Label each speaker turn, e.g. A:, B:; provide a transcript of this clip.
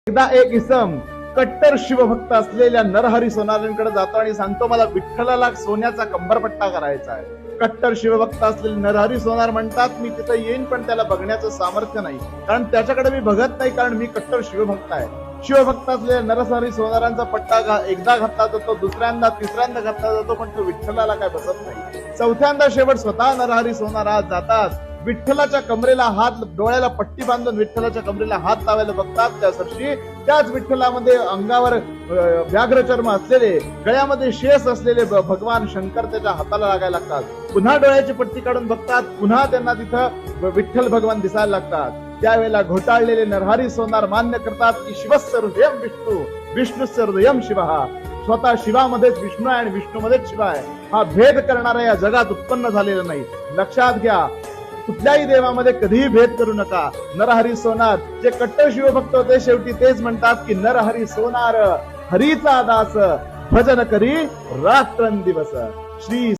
A: एकदा एक इसम कट्टर शिवभक्त असलेल्या नरहरी सोनारांकडे जातो आणि सांगतो, मला विठ्ठलाला सोन्याचा कंबरपट्टा करायचा आहे. कट्टर शिवभक्त असलेले नरहरी सोनार म्हणतात, मी तिथे येईन पण त्याला बघण्याचं सामर्थ्य नाही, कारण त्याच्याकडे मी बघत नाही, कारण मी कट्टर शिवभक्त आहे. शिवभक्त असलेल्या नरहरी सोनारांचा पट्टा एकदा घातला जातो, दुसऱ्यांदा तिसऱ्यांदा घातला जातो, पण तो विठ्ठलाला काय बसत नाही. चौथ्यांदा शेवट स्वतः नरहरी सोनार आज जातात, विठ्ठलाच्या कमरेला हात, डोळ्याला पट्टी बांधून विठ्ठलाच्या कमरेला हात लावायला बघतात. त्या सरशी त्याच विठ्ठलामध्ये अंगावर व्याघ्रचर्म असलेले, गळ्यामध्ये शेष असलेले भगवान शंकर त्याच्या हाताला लागायला लागतात. पुन्हा डोळ्याची पट्टी काढून बघतात, पुन्हा त्यांना तिथं विठ्ठल भगवान दिसायला लागतात. त्यावेळेला घोटाळलेले नरहरी सोनार मान्य करतात की शिवस्य हृदयम विष्णू, विष्णुस्य हृदयम शिवः. स्वतः शिवामध्येच विष्णू आहे आणि विष्णूमध्येच शिव आहे. हा भेद करणारा या जगात उत्पन्न झालेला नाही. लक्षात घ्या, कुठल्याही देवामध्ये कधीही भेद करू नका. नरहरी सोनार जे कट्टर शिवभक्त होते, शेवटी तेच म्हणतात की नरहरी सोनार हरीचा दास, भजन करी रात्रंदिवस. श्री